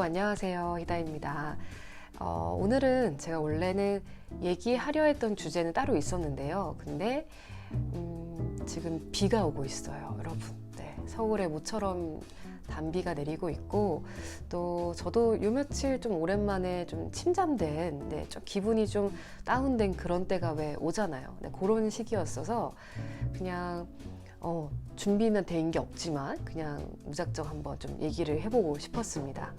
안녕하세요. 희다입니다. 오늘은 제가 원래는 얘기하려 했던 주제는 따로 있었는데요. 근데 지금 비가 오고 있어요, 여러분. 네, 서울에 모처럼 단비가 내리고 있고, 또 저도 요 며칠 좀 오랜만에 좀 침잠된, 좀 기분이 좀 다운된 그런 때가 왜 오잖아요. 네, 그런 시기였어서 그냥 준비는 된 게 없지만 그냥 무작정 한번 좀 얘기를 해보고 싶었습니다.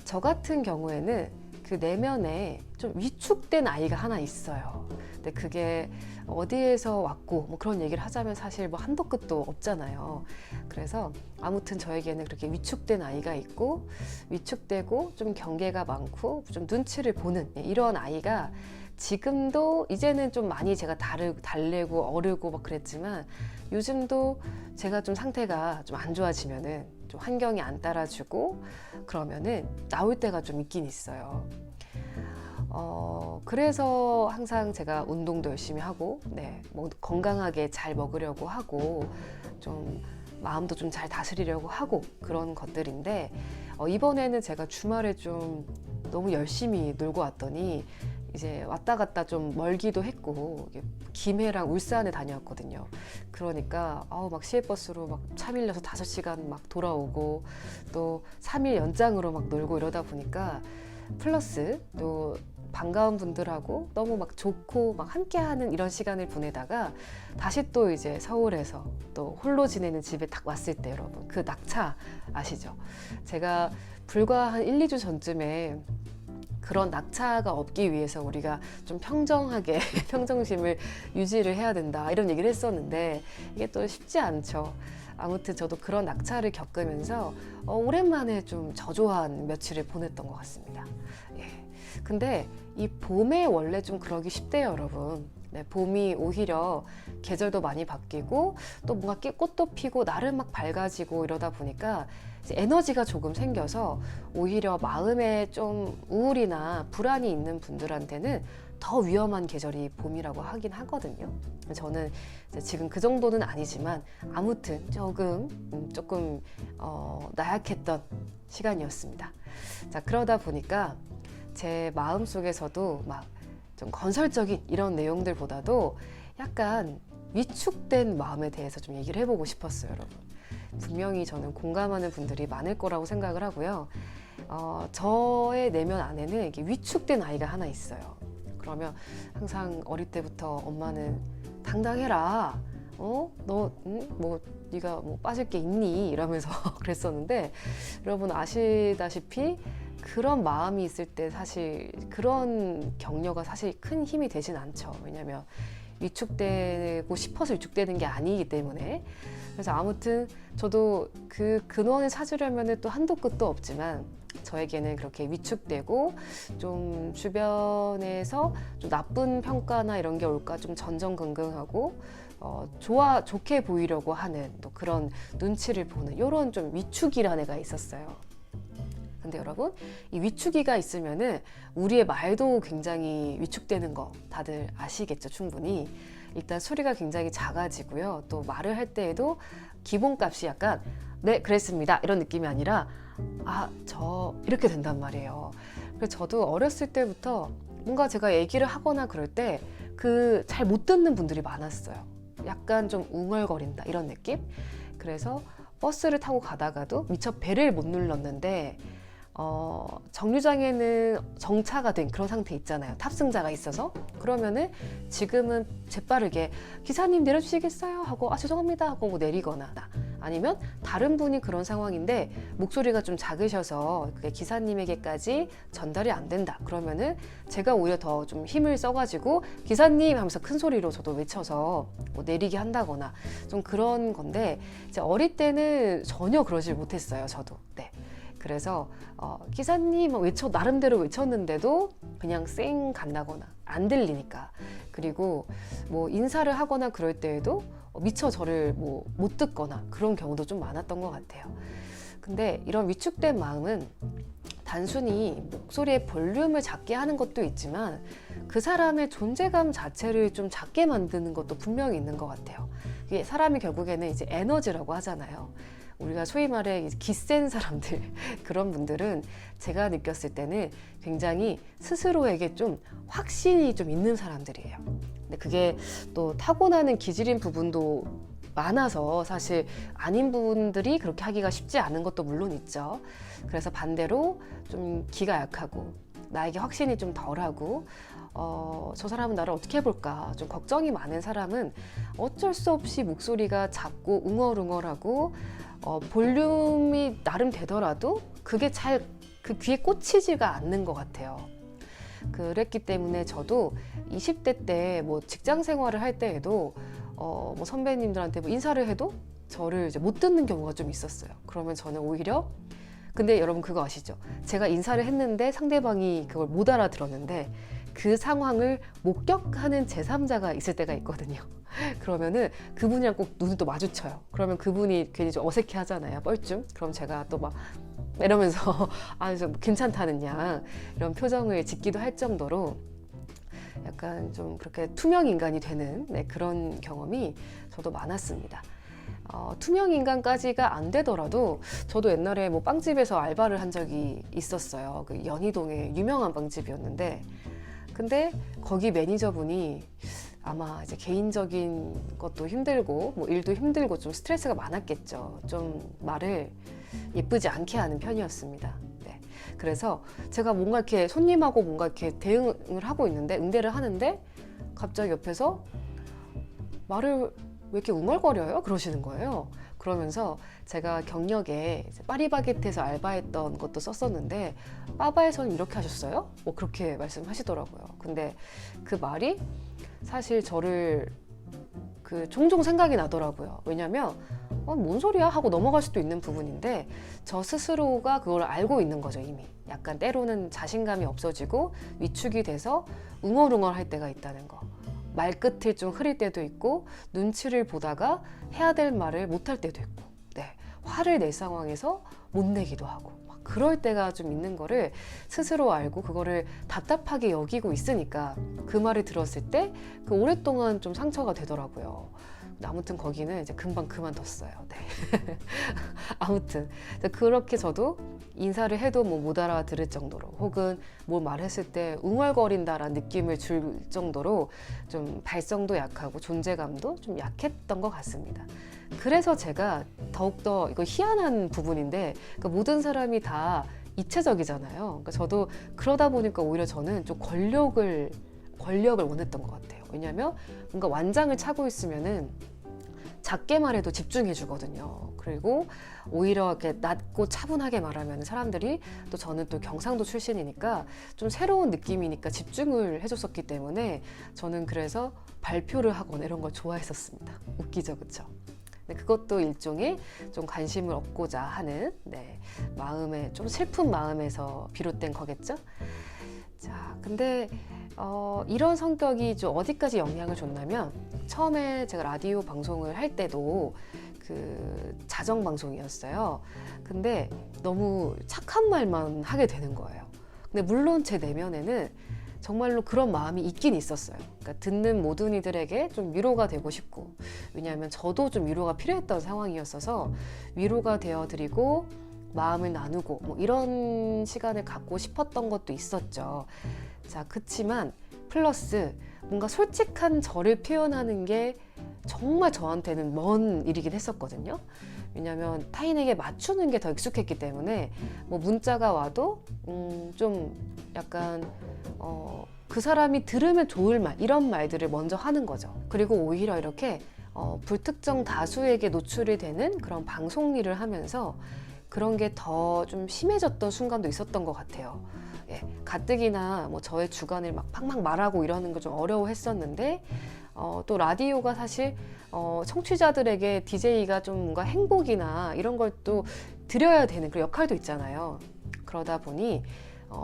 저 같은 경우에는 그 내면에 좀 위축된 아이가 하나 있어요. 근데 그게 어디에서 왔고 뭐 그런 얘기를 하자면 사실 뭐 한도 끝도 없잖아요. 그래서 아무튼 저에게는 그렇게 위축된 아이가 있고, 위축되고 좀 경계가 많고 좀 눈치를 보는 이런 아이가 지금도 이제는 좀 많이 제가 달래고 어르고 막 그랬지만, 요즘도 제가 좀 상태가 좀 안 좋아지면은 좀 환경이 안 따라주고 그러면은 나올 때가 좀 있긴 있어요. 그래서 항상 제가 운동도 열심히 하고, 뭐 건강하게 잘 먹으려고 하고, 좀 마음도 좀 잘 다스리려고 하고 그런 것들인데, 이번에는 제가 주말에 좀 너무 열심히 놀고 왔더니 이제 왔다 갔다 좀 멀기도 했고, 김해랑 울산에 다녀왔거든요. 그러니까 막 시외버스로 막 차 밀려서 5시간 막 돌아오고, 또 3일 연장으로 막 놀고 이러다 보니까 플러스 또 반가운 분들하고 너무 막 좋고 막 함께하는 이런 시간을 보내다가 다시 또 이제 서울에서 또 홀로 지내는 집에 딱 왔을 때, 여러분 그 낙차 아시죠? 제가 불과 한 1, 2주 전쯤에 그런 낙차가 없기 위해서 우리가 좀 평정하게 평정심을 유지를 해야 된다 이런 얘기를 했었는데, 이게 또 쉽지 않죠. 아무튼 저도 그런 낙차를 겪으면서 오랜만에 좀 저조한 며칠을 보냈던 것 같습니다. 근데 이 봄에 원래 좀 그러기 쉽대요, 여러분. 봄이 오히려 계절도 많이 바뀌고 또 뭔가 꽃도 피고 나름 막 밝아지고 이러다 보니까 이제 에너지가 조금 생겨서 오히려 마음에 좀 우울이나 불안이 있는 분들한테는 더 위험한 계절이 봄이라고 하긴 하거든요. 저는 지금 그 정도는 아니지만 아무튼 조금 나약했던 시간이었습니다. 자, 그러다 보니까 제 마음속에서도 막 좀 건설적인 이런 내용들보다도 약간 위축된 마음에 대해서 좀 얘기를 해보고 싶었어요, 여러분. 분명히 저는 공감하는 분들이 많을 거라고 생각을 하고요. 저의 내면 안에는 이렇게 위축된 아이가 하나 있어요. 그러면 항상 어릴 때부터 엄마는 당당해라. 네가 뭐 빠질 게 있니? 이러면서 그랬었는데, 여러분 아시다시피 그런 마음이 있을 때 사실 그런 격려가 사실 큰 힘이 되진 않죠. 왜냐면 위축되고 싶어서 위축되는 게 아니기 때문에. 그래서 아무튼 저도 그 근원을 찾으려면 또 한도 끝도 없지만, 저에게는 그렇게 위축되고 좀 주변에서 좀 나쁜 평가나 이런 게 올까 좀 전전긍긍하고 좋게 보이려고 하는 또 그런 눈치를 보는 이런 좀 위축이라는 애가 있었어요. 근데 여러분, 이 위축이가 있으면은 우리의 말도 굉장히 위축되는 거 다들 아시겠죠, 충분히. 일단 소리가 굉장히 작아지고요. 또 말을 할 때에도 기본값이 약간 네, 그랬습니다 이런 느낌이 아니라 이렇게 된단 말이에요. 그래서 저도 어렸을 때부터 뭔가 제가 얘기를 하거나 그럴 때 그 잘 못 듣는 분들이 많았어요. 약간 좀 웅얼거린다 이런 느낌? 그래서 버스를 타고 가다가도 미처 벨을 못 눌렀는데 정류장에는 정차가 된 그런 상태 있잖아요. 탑승자가 있어서. 그러면은 지금은 재빠르게 기사님 내려주시겠어요? 하고 죄송합니다 하고 뭐 내리거나, 아니면 다른 분이 그런 상황인데 목소리가 좀 작으셔서 그게 기사님에게까지 전달이 안 된다. 그러면은 제가 오히려 더 좀 힘을 써가지고 기사님 하면서 큰 소리로 저도 외쳐서 뭐 내리게 한다거나 좀 그런 건데, 이제 어릴 때는 전혀 그러질 못했어요, 저도. 그래서 기사님 나름대로 외쳤는데도 그냥 쌩 간다거나 안 들리니까, 그리고 뭐 인사를 하거나 그럴 때에도 미처 저를 못 듣거나 그런 경우도 좀 많았던 것 같아요. 근데 이런 위축된 마음은 단순히 목소리의 볼륨을 작게 하는 것도 있지만 그 사람의 존재감 자체를 좀 작게 만드는 것도 분명히 있는 것 같아요. 이게 사람이 결국에는 이제 에너지라고 하잖아요. 우리가 소위 말해 기센 사람들 그런 분들은 제가 느꼈을 때는 굉장히 스스로에게 좀 확신이 좀 있는 사람들이에요. 근데 그게 또 타고나는 기질인 부분도 많아서 사실 아닌 분들이 그렇게 하기가 쉽지 않은 것도 물론 있죠. 그래서 반대로 좀 기가 약하고 나에게 확신이 좀 덜하고 저 사람은 나를 어떻게 해볼까 좀 걱정이 많은 사람은 어쩔 수 없이 목소리가 작고 웅얼웅얼하고 볼륨이 나름 되더라도 그게 잘 그 귀에 꽂히지가 않는 것 같아요. 그랬기 때문에 저도 20대 때 뭐 직장 생활을 할 때에도 뭐 선배님들한테 뭐 인사를 해도 저를 이제 못 듣는 경우가 좀 있었어요. 그러면 저는 오히려 근데 여러분 그거 아시죠? 제가 인사를 했는데 상대방이 그걸 못 알아들었는데 그 상황을 목격하는 제3자가 있을 때가 있거든요. 그러면은 그분이랑 꼭 눈을 또 마주쳐요. 그러면 그분이 괜히 좀 어색해 하잖아요. 뻘쭘. 그럼 제가 또 막 이러면서 아, 좀 괜찮다는 양 이런 표정을 짓기도 할 정도로 약간 좀 그렇게 투명 인간이 되는 그런 경험이 저도 많았습니다. 투명 인간까지가 안 되더라도 저도 옛날에 뭐 빵집에서 알바를 한 적이 있었어요. 그 연희동의 유명한 빵집이었는데 근데 거기 매니저분이 아마 이제 개인적인 것도 힘들고 뭐 일도 힘들고 좀 스트레스가 많았겠죠. 좀 말을 예쁘지 않게 하는 편이었습니다. 네. 그래서 제가 뭔가 이렇게 손님하고 뭔가 이렇게 대응을 하고 있는데 응대를 하는데 갑자기 옆에서 말을 왜 이렇게 웅얼거려요? 그러시는 거예요. 그러면서 제가 경력에 파리바게트에서 알바했던 것도 썼었는데 빠바에서는 이렇게 하셨어요? 뭐 그렇게 말씀하시더라고요. 근데 그 말이 사실 저를 종종 생각이 나더라고요. 왜냐면 뭔 소리야 하고 넘어갈 수도 있는 부분인데 저 스스로가 그걸 알고 있는 거죠. 이미 약간 때로는 자신감이 없어지고 위축이 돼서 웅얼웅얼 할 때가 있다는 거. 말끝을 좀 흐릴 때도 있고 눈치를 보다가 해야 될 말을 못할 때도 있고 화를 낼 상황에서 못 내기도 하고 막 그럴 때가 좀 있는 거를 스스로 알고 그거를 답답하게 여기고 있으니까 그 말을 들었을 때 그 오랫동안 좀 상처가 되더라고요. 아무튼 거기는 이제 금방 그만뒀어요. 네. 아무튼 그렇게 저도 인사를 해도 뭐 못 알아들을 정도로 혹은 뭘 말했을 때 웅얼거린다라는 느낌을 줄 정도로 좀 발성도 약하고 존재감도 좀 약했던 것 같습니다. 그래서 제가 더욱더 이거 희한한 부분인데 그러니까 모든 사람이 다 이체적이잖아요. 그러니까 저도 그러다 보니까 오히려 저는 좀 권력을 원했던 것 같아요. 왜냐하면 뭔가 완장을 차고 있으면은 작게 말해도 집중해 주거든요. 그리고 오히려 이렇게 낮고 차분하게 말하면 사람들이 또 저는 또 경상도 출신이니까 좀 새로운 느낌이니까 집중을 해줬었기 때문에 저는 그래서 발표를 하거나 이런 걸 좋아했었습니다. 웃기죠, 그렇죠? 그것도 일종의 좀 관심을 얻고자 하는 마음의 좀 슬픈 마음에서 비롯된 거겠죠. 자, 근데 이런 성격이 좀 어디까지 영향을 줬냐면 처음에 제가 라디오 방송을 할 때도 그 자정 방송이었어요. 근데 너무 착한 말만 하게 되는 거예요. 근데 물론 제 내면에는 정말로 그런 마음이 있긴 있었어요. 그러니까 듣는 모든 이들에게 좀 위로가 되고 싶고 왜냐하면 저도 좀 위로가 필요했던 상황이었어서 위로가 되어드리고 마음을 나누고 뭐 이런 시간을 갖고 싶었던 것도 있었죠. 자, 그치만 플러스 뭔가 솔직한 저를 표현하는 게 정말 저한테는 먼 일이긴 했었거든요. 왜냐하면 타인에게 맞추는 게 더 익숙했기 때문에 뭐 문자가 와도 좀 약간 그 사람이 들으면 좋을 말 이런 말들을 먼저 하는 거죠. 그리고 오히려 이렇게 불특정 다수에게 노출이 되는 그런 방송 일을 하면서 그런 게 더 좀 심해졌던 순간도 있었던 것 같아요. 예, 가뜩이나 뭐 저의 주관을 막 팍팍 말하고 이러는 거 좀 어려워했었는데 또 라디오가 사실 청취자들에게 DJ가 좀 뭔가 행복이나 이런 걸 또 드려야 되는 그런 역할도 있잖아요. 그러다 보니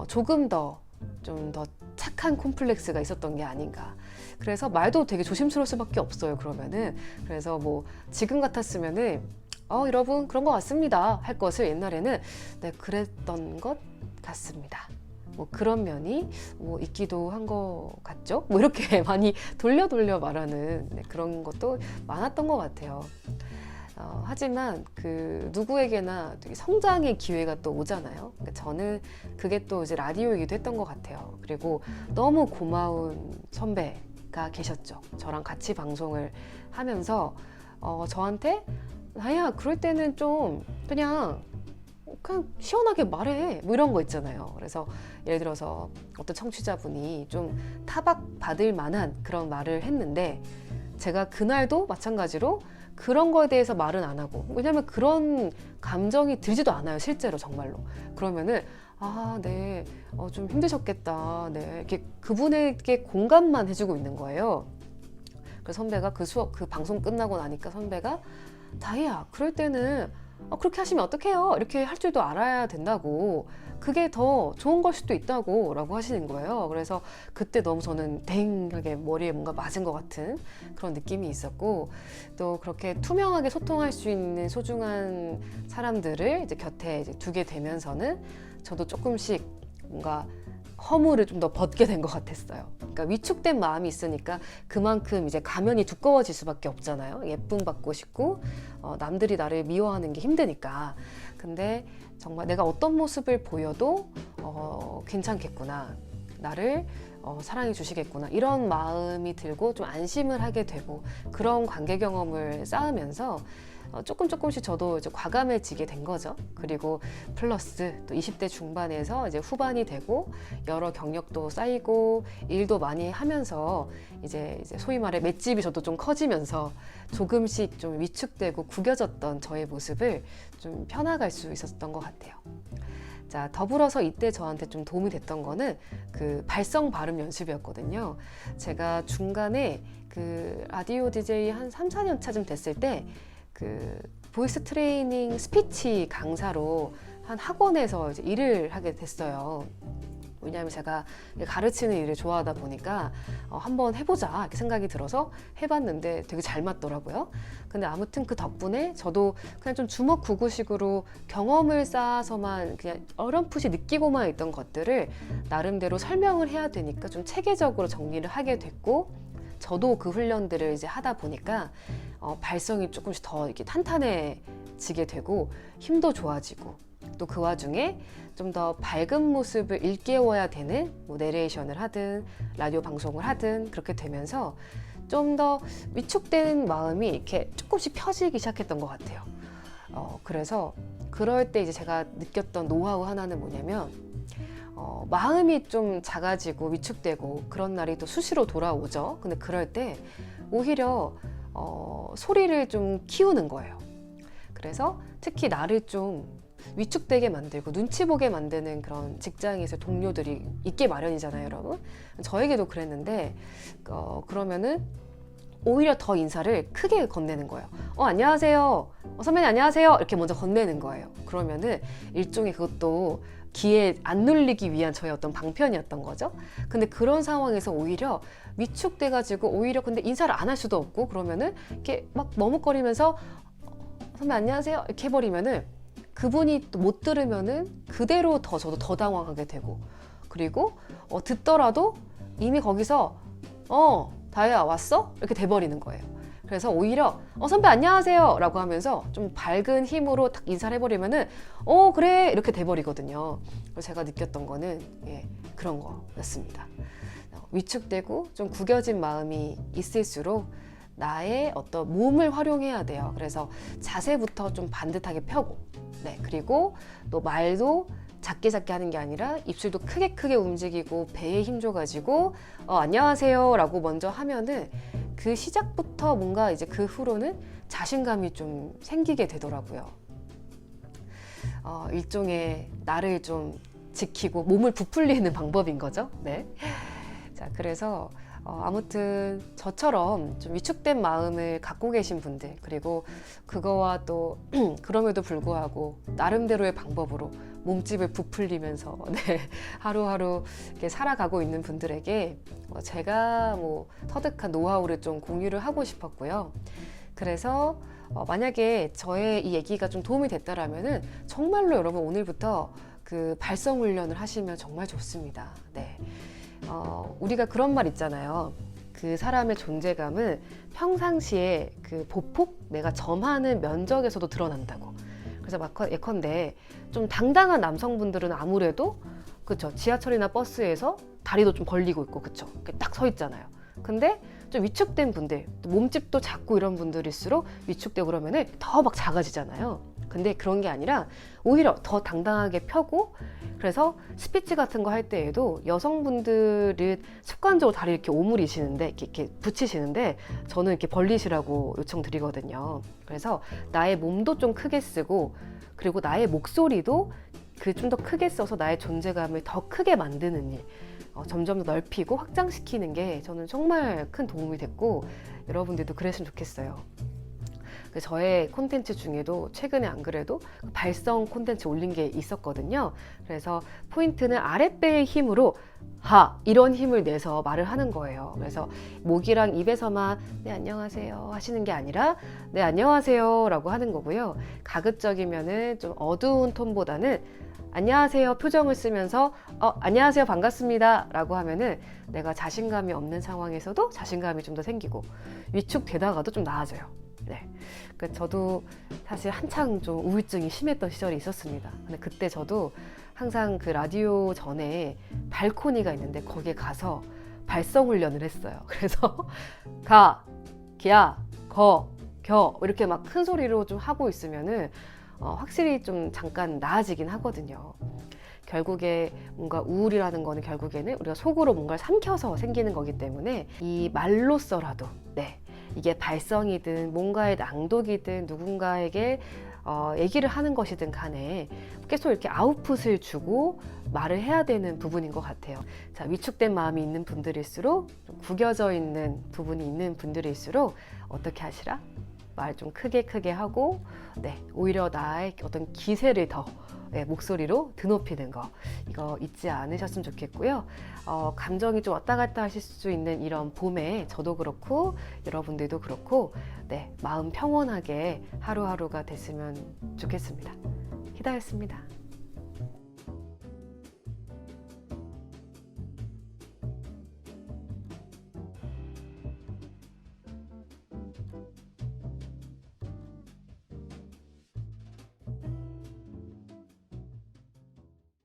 조금 더 좀 더 착한 콤플렉스가 있었던 게 아닌가. 그래서 말도 되게 조심스러울 수밖에 없어요. 그러면은 그래서 뭐 지금 같았으면은 여러분 그런 것 같습니다 할 것을 옛날에는 그랬던 것 같습니다. 뭐 그런 면이 뭐 있기도 한 것 같죠. 뭐 이렇게 많이 돌려 말하는 그런 것도 많았던 것 같아요. 하지만 그 누구에게나 되게 성장의 기회가 또 오잖아요. 그러니까 저는 그게 또 이제 라디오이기도 했던 것 같아요. 그리고 너무 고마운 선배가 계셨죠. 저랑 같이 방송을 하면서 저한테 나야 그럴 때는 좀 그냥 시원하게 말해 뭐 이런 거 있잖아요. 그래서 예를 들어서 어떤 청취자분이 좀 타박받을 만한 그런 말을 했는데 제가 그날도 마찬가지로 그런 거에 대해서 말은 안 하고, 왜냐면 그런 감정이 들지도 않아요, 실제로 정말로. 그러면은 네, 좀 힘드셨겠다, 네, 이렇게 그분에게 공감만 해주고 있는 거예요. 그래서 선배가 그 방송 끝나고 나니까 선배가 다희야, 그럴 때는 그렇게 하시면 어떡해요? 이렇게 할 줄도 알아야 된다고. 그게 더 좋은 걸 수도 있다고 라고 하시는 거예요. 그래서 그때 너무 저는 댕하게 머리에 뭔가 맞은 것 같은 그런 느낌이 있었고, 또 그렇게 투명하게 소통할 수 있는 소중한 사람들을 이제 곁에 이제 두게 되면서는 저도 조금씩 뭔가 허물을 좀 더 벗게 된 것 같았어요. 그러니까 위축된 마음이 있으니까 그만큼 이제 가면이 두꺼워질 수밖에 없잖아요. 예쁨 받고 싶고 남들이 나를 미워하는 게 힘드니까. 근데 정말 내가 어떤 모습을 보여도 괜찮겠구나, 나를 사랑해 주시겠구나, 이런 마음이 들고 좀 안심을 하게 되고, 그런 관계 경험을 쌓으면서 조금씩 저도 이제 과감해지게 된 거죠. 그리고 플러스 또 20대 중반에서 이제 후반이 되고 여러 경력도 쌓이고 일도 많이 하면서 이제 소위 말해 맷집이 저도 좀 커지면서 조금씩 좀 위축되고 구겨졌던 저의 모습을 좀 펴나갈 수 있었던 것 같아요. 자, 더불어서 이때 저한테 좀 도움이 됐던 거는 그 발성 발음 연습이었거든요. 제가 중간에 그 라디오 DJ 한 3, 4년 차쯤 됐을 때 그 보이스 트레이닝 스피치 강사로 한 학원에서 이제 일을 하게 됐어요. 왜냐하면 제가 가르치는 일을 좋아하다 보니까 한번 해보자 이렇게 생각이 들어서 해봤는데 되게 잘 맞더라고요. 근데 아무튼 그 덕분에 저도 그냥 좀 주먹구구식으로 경험을 쌓아서만 그냥 어렴풋이 느끼고만 있던 것들을 나름대로 설명을 해야 되니까 좀 체계적으로 정리를 하게 됐고, 저도 그 훈련들을 이제 하다 보니까 발성이 조금씩 더 이렇게 탄탄해지게 되고 힘도 좋아지고, 또 그 와중에 좀 더 밝은 모습을 일깨워야 되는 뭐 내레이션을 하든 라디오 방송을 하든 그렇게 되면서 좀 더 위축된 마음이 이렇게 조금씩 펴지기 시작했던 것 같아요. 그래서 그럴 때 이제 제가 느꼈던 노하우 하나는 뭐냐면, 마음이 좀 작아지고 위축되고 그런 날이 또 수시로 돌아오죠. 근데 그럴 때 오히려 소리를 좀 키우는 거예요. 그래서 특히 나를 좀 위축되게 만들고 눈치 보게 만드는 그런 직장에서 동료들이 있게 마련이잖아요, 여러분. 저에게도 그랬는데 그러면은 오히려 더 인사를 크게 건네는 거예요. 안녕하세요. 선배님 안녕하세요. 이렇게 먼저 건네는 거예요. 그러면은 일종의 그것도 귀에 안 눌리기 위한 저의 어떤 방편이었던 거죠. 근데 그런 상황에서 오히려 위축돼가지고 오히려 근데 인사를 안 할 수도 없고, 그러면은 이렇게 막 머뭇거리면서 선배 안녕하세요 이렇게 해버리면은 그분이 또 못 들으면은 그대로 저도 더 당황하게 되고, 그리고 듣더라도 이미 거기서 다혜야 왔어? 이렇게 돼버리는 거예요. 그래서 오히려 선배 안녕하세요 라고 하면서 좀 밝은 힘으로 딱 인사를 해버리면은 그래 이렇게 돼버리거든요. 그래서 제가 느꼈던 거는 그런 거였습니다. 위축되고 좀 구겨진 마음이 있을수록 나의 어떤 몸을 활용해야 돼요. 그래서 자세부터 좀 반듯하게 펴고, 그리고 또 말도 작게 하는 게 아니라 입술도 크게 움직이고 배에 힘 줘가지고 안녕하세요 라고 먼저 하면은 그 시작부터 뭔가 이제 그 후로는 자신감이 좀 생기게 되더라고요. 일종의 나를 좀 지키고 몸을 부풀리는 방법인 거죠. 네. 자, 그래서 아무튼 저처럼 좀 위축된 마음을 갖고 계신 분들, 그리고 그거와 또 그럼에도 불구하고 나름대로의 방법으로 몸집을 부풀리면서 하루하루 이렇게 살아가고 있는 분들에게 제가 뭐 터득한 노하우를 좀 공유를 하고 싶었고요. 그래서 만약에 저의 이 얘기가 좀 도움이 됐다라면은 정말로 여러분 오늘부터 그 발성 훈련을 하시면 정말 좋습니다. 네. 우리가 그런 말 있잖아요. 그 사람의 존재감은 평상시에 그 보폭, 내가 점하는 면적에서도 드러난다고. 그래서 예컨대 좀 당당한 남성분들은 아무래도 그쵸, 지하철이나 버스에서 다리도 좀 벌리고 있고, 그쵸, 딱 서 있잖아요. 근데 좀 위축된 분들, 몸집도 작고 이런 분들일수록 위축되고 그러면은 더 막 작아지잖아요. 근데 그런 게 아니라 오히려 더 당당하게 펴고, 그래서 스피치 같은 거 할 때에도 여성분들은 습관적으로 다리 이렇게 오므리시는데, 이렇게 붙이시는데, 저는 이렇게 벌리시라고 요청드리거든요. 그래서 나의 몸도 좀 크게 쓰고, 그리고 나의 목소리도 그 좀 더 크게 써서 나의 존재감을 더 크게 만드는 일, 점점 더 넓히고 확장시키는 게 저는 정말 큰 도움이 됐고, 여러분들도 그랬으면 좋겠어요. 저의 콘텐츠 중에도 최근에 안 그래도 발성 콘텐츠 올린 게 있었거든요. 그래서 포인트는 아랫배의 힘으로 하! 이런 힘을 내서 말을 하는 거예요. 그래서 목이랑 입에서만 네 안녕하세요 하시는 게 아니라 네 안녕하세요 라고 하는 거고요. 가급적이면은 좀 어두운 톤보다는 안녕하세요 표정을 쓰면서 안녕하세요 반갑습니다 라고 하면은 내가 자신감이 없는 상황에서도 자신감이 좀 더 생기고 위축되다가도 좀 나아져요. 네. 그러니까 저도 사실 한창 좀 우울증이 심했던 시절이 있었습니다. 근데 그때 저도 항상 그 라디오 전에 발코니가 있는데 거기에 가서 발성 훈련을 했어요. 그래서 가, 기야, 거, 겨 이렇게 막 큰 소리로 좀 하고 있으면은 확실히 좀 잠깐 나아지긴 하거든요. 결국에 뭔가 우울이라는 거는 결국에는 우리가 속으로 뭔가를 삼켜서 생기는 거기 때문에 이 말로써라도 이게 발성이든 뭔가의 낭독이든 누군가에게 얘기를 하는 것이든 간에 계속 이렇게 아웃풋을 주고 말을 해야 되는 부분인 것 같아요. 자, 위축된 마음이 있는 분들일수록 좀 구겨져 있는 부분이 있는 분들일수록 어떻게 하시라? 말 좀 크게 하고 오히려 나의 어떤 기세를 더 목소리로 드높이는 거 이거 잊지 않으셨으면 좋겠고요. 감정이 좀 왔다 갔다 하실 수 있는 이런 봄에 저도 그렇고 여러분들도 그렇고 마음 평온하게 하루하루가 됐으면 좋겠습니다. 희다였습니다.